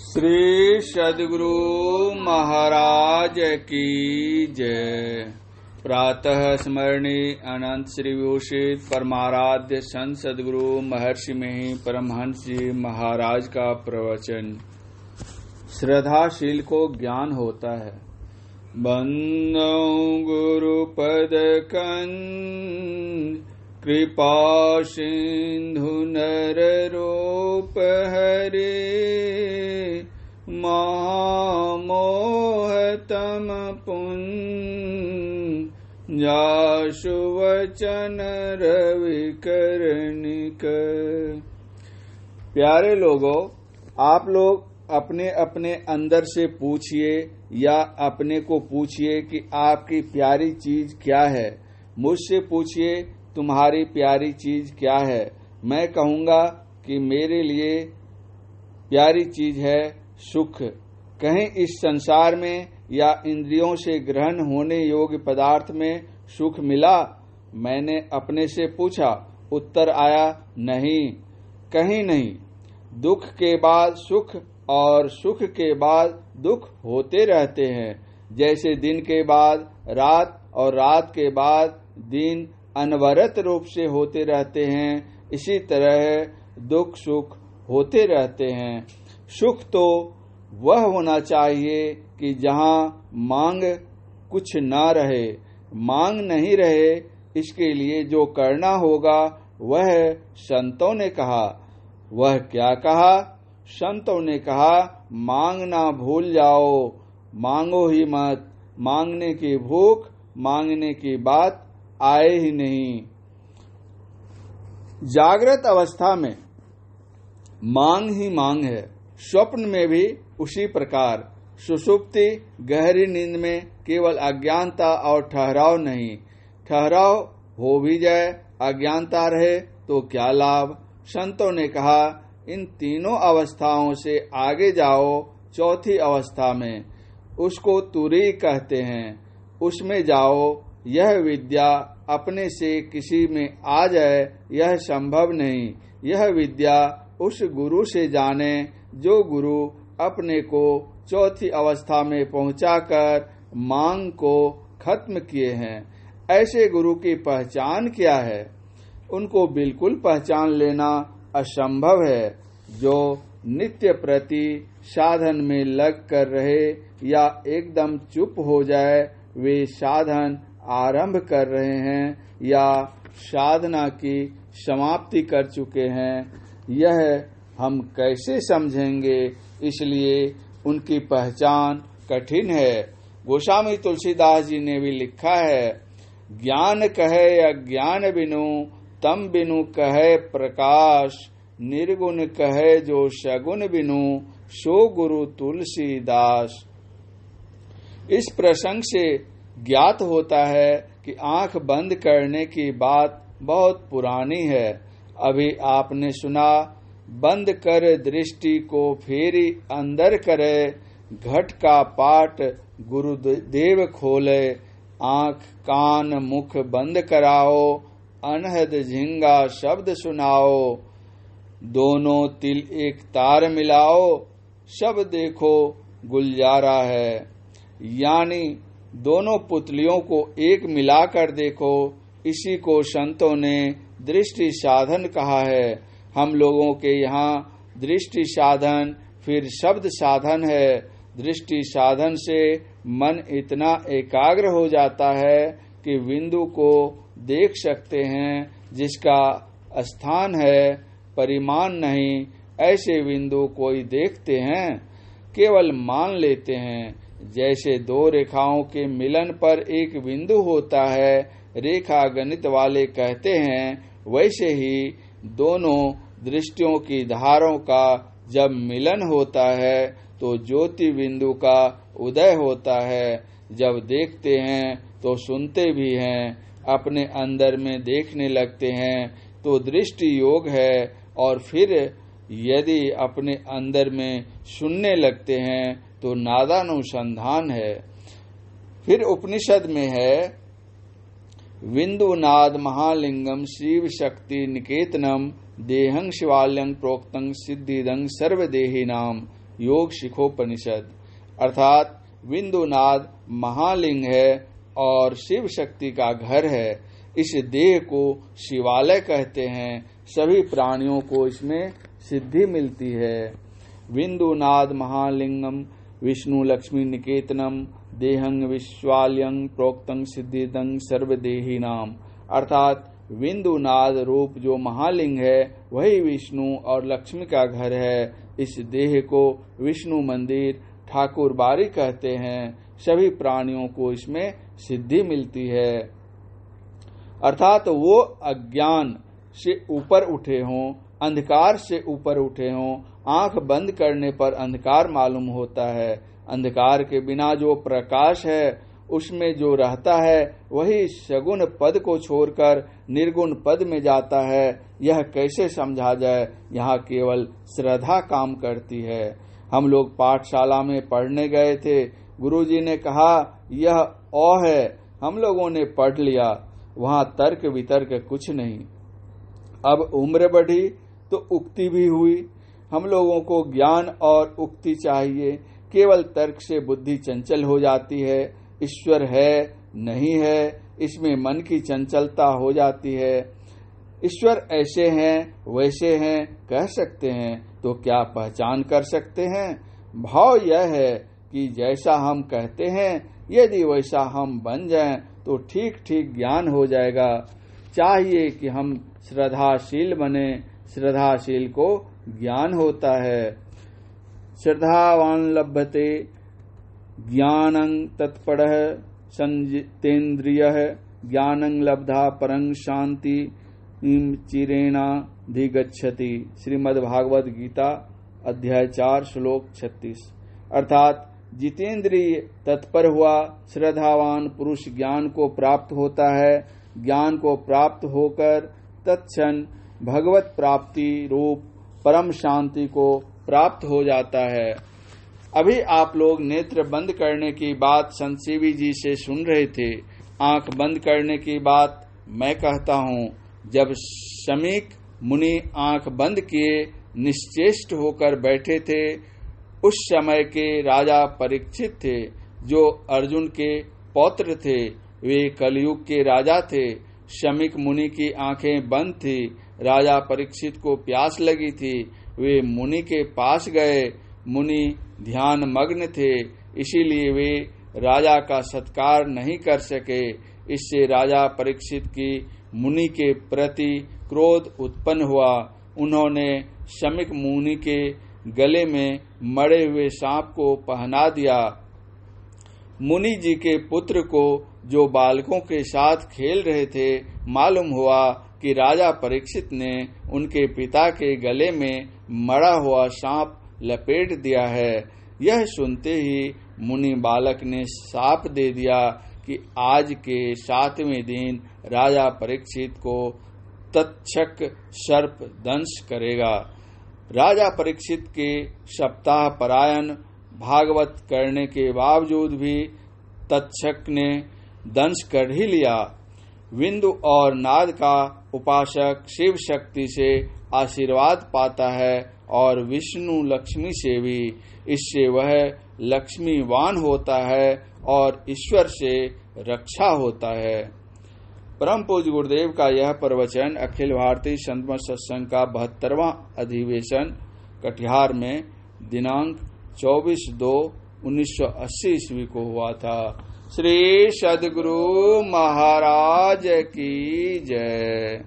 श्री सद्गुरु महाराज की जय। प्रातः स्मरणीय अनंत श्री विभूषित परमाराध्य संत सद्गुरु महर्षि में परमहंस जी महाराज का प्रवचन। श्रद्धाशील को ज्ञान होता है। बंदो गुरु पद कंज कृपा सिंधु नर रूप हरे महामोह तम पुंज जासु वचन रवि करनिक। प्यारे लोगों, आप लोग अपने अपने अंदर से पूछिए या अपने को पूछिए कि आपकी प्यारी चीज क्या है। मुझसे पूछिए तुम्हारी प्यारी चीज क्या है। मैं कहूंगा कि मेरे लिए प्यारी चीज है सुख। कहीं इस संसार में या इंद्रियों से ग्रहण होने योग्य पदार्थ में सुख मिला? मैंने अपने से पूछा, उत्तर आया नहीं, कहीं नहीं। दुख के बाद सुख और सुख के बाद दुख होते रहते हैं। जैसे दिन के बाद रात और रात के बाद दिन अनवरत रूप से होते रहते हैं, इसी तरह दुख सुख होते रहते हैं। सुख तो वह होना चाहिए कि जहाँ मांग कुछ ना रहे। मांग नहीं रहे, इसके लिए जो करना होगा वह संतों ने कहा। वह क्या कहा? संतों ने कहा, मांगना भूल जाओ, मांगो ही मत। मांगने की भूख, मांगने की बात आए ही नहीं। जागृत अवस्था में मांग ही मांग है, स्वप्न में भी उसी प्रकार। सुषुप्ति गहरी नींद में केवल अज्ञानता और ठहराव नहीं। ठहराव हो भी जाए, अज्ञानता रहे तो क्या लाभ। संतों ने कहा, इन तीनों अवस्थाओं से आगे जाओ चौथी अवस्था में, उसको तुरी कहते हैं। उसमें जाओ। यह विद्या अपने से किसी में आ जाए यह संभव नहीं। यह विद्या उस गुरु से जाने जो गुरु अपने को चौथी अवस्था में पहुंचाकर मांग को खत्म किए हैं। ऐसे गुरु की पहचान क्या है? उनको बिल्कुल पहचान लेना असंभव है। जो नित्य प्रति साधन में लग कर रहे या एकदम चुप हो जाए, वे साधन आरंभ कर रहे हैं या साधना की समाप्ति कर चुके हैं, यह हम कैसे समझेंगे? इसलिए उनकी पहचान कठिन है। गोस्वामी तुलसीदास जी ने भी लिखा है, ज्ञान कहे अज्ञान बिनु, तम बिनु कहे प्रकाश, निर्गुण कहे जो सगुण बिनु, सो गुरु तुलसीदास। इस प्रसंग से ज्ञात होता है कि आंख बंद करने की बात बहुत पुरानी है। अभी आपने सुना, बंद कर दृष्टि को फेरी अंदर करे, घट का पाट गुरुदेव खोले, आंख कान मुख बंद कराओ, अनहद झिंगा शब्द सुनाओ, दोनों तिल एक तार मिलाओ, सब देखो गुलजारा है। यानी दोनों पुतलियों को एक मिलाकर देखो, इसी को संतों ने दृष्टि साधन कहा है। हम लोगों के यहाँ दृष्टि साधन फिर शब्द साधन है। दृष्टि साधन से मन इतना एकाग्र हो जाता है कि बिंदु को देख सकते हैं, जिसका स्थान है परिमाण नहीं। ऐसे बिंदु कोई देखते हैं? केवल मान लेते हैं। जैसे दो रेखाओं के मिलन पर एक बिंदु होता है, रेखा गणित वाले कहते हैं, वैसे ही दोनों दृष्टियों की धारों का जब मिलन होता है तो ज्योति बिंदु का उदय होता है। जब देखते हैं तो सुनते भी हैं, अपने अंदर में देखने लगते हैं तो दृष्टि योग है, और फिर यदि अपने अंदर में सुनने लगते हैं तो नादानुसंधान है। फिर उपनिषद में है, विंदुनाद महालिंगम शिव शक्ति निकेतनम देहं शिवालयं प्रोक्तं सिद्धिदं सर्वदेहिनाम। योग शिखोपनिषद। अर्थात विंदुनाद महालिंग है और शिव शक्ति का घर है। इस देह को शिवालय कहते हैं। सभी प्राणियों को इसमें सिद्धि मिलती है। विंदुनाद महालिंगम विष्णु लक्ष्मी निकेतनम देहंग विश्वाल्यं प्रोक्तं सिद्धिदं सर्वदेही नाम। अर्थात विंदुनाद रूप जो महालिंग है वही विष्णु और लक्ष्मी का घर है। इस देह को विष्णु मंदिर ठाकुर बाड़ी कहते हैं। सभी प्राणियों को इसमें सिद्धि मिलती है। अर्थात वो अज्ञान से ऊपर उठे हों, अंधकार से ऊपर उठे हों। आंख बंद करने पर अंधकार मालूम होता है। अंधकार के बिना जो प्रकाश है उसमें जो रहता है वही सगुण पद को छोड़कर निर्गुण पद में जाता है। यह कैसे समझा जाए? यहाँ केवल श्रद्धा काम करती है। हम लोग पाठशाला में पढ़ने गए थे। गुरुजी ने कहा यह औ है। हम लोगों ने पढ़ लिया। वहाँ तर्क वितर्क कुछ नहीं। अब उम्र बढ़ी तो उक्ति भी हुई। हम लोगों को ज्ञान और उक्ति चाहिए। केवल तर्क से बुद्धि चंचल हो जाती है। ईश्वर है नहीं है इसमें मन की चंचलता हो जाती है। ईश्वर ऐसे हैं वैसे हैं कह सकते हैं तो क्या पहचान कर सकते हैं? भाव यह है कि जैसा हम कहते हैं यदि वैसा हम बन जाएं तो ठीक ठीक ज्ञान हो जाएगा। चाहिए कि हम श्रद्धाशील बने। श्रद्धाशील को ज्ञान होता है। श्रद्धावान लभते ज्ञानं तत्परः संजितेन्द्रियः ज्ञानं लब्धा परं शांति चिरेणाधिगच्छति। श्रीमद्भागवत गीता अध्याय 4 श्लोक 36। अर्थात जितेंद्रिय तत्पर हुआ श्रद्धावान पुरुष ज्ञान को प्राप्त होता है। ज्ञान को प्राप्त होकर तत्क्षण भगवत प्राप्ति रूप परम शांति को प्राप्त हो जाता है। अभी आप लोग नेत्र बंद करने की बात संत सीवी जी से सुन रहे थे। आंख बंद करने की बात मैं कहता हूँ। जब शमीक मुनि आंख बंद किए निश्चेष्ट होकर बैठे थे, उस समय के राजा परीक्षित थे जो अर्जुन के पौत्र थे। वे कलयुग के राजा थे। शमीक मुनि की आंखें बंद थी। राजा परीक्षित को प्यास लगी थी। वे मुनि के पास गए। मुनि ध्यान मग्न थे, इसीलिए वे राजा का सत्कार नहीं कर सके। इससे राजा परीक्षित की मुनि के प्रति क्रोध उत्पन्न हुआ। उन्होंने शमीक मुनि के गले में मरे हुए सांप को पहना दिया। मुनि जी के पुत्र को जो बालकों के साथ खेल रहे थे, मालूम हुआ कि राजा परीक्षित ने उनके पिता के गले में मरा हुआ सांप लपेट दिया है। यह सुनते ही मुनि बालक ने शाप दे दिया कि आज के 7वें दिन राजा परीक्षित को तक्षक सर्प दंश करेगा। राजा परीक्षित के सप्ताह परायण भागवत करने के बावजूद भी तक्षक ने दंश कर ही लिया। विंदु और नाद का उपासक शिव शक्ति से आशीर्वाद पाता है और विष्णु लक्ष्मी से भी। इससे वह लक्ष्मीवान होता है और ईश्वर से रक्षा होता है। परम पूज्य गुरुदेव का यह प्रवचन अखिल भारतीय संत मत सत्संग का 72वां अधिवेशन कटिहार में दिनांक 24/2/1980 ईस्वी को हुआ था। श्री सद्गुरु महाराज की जय।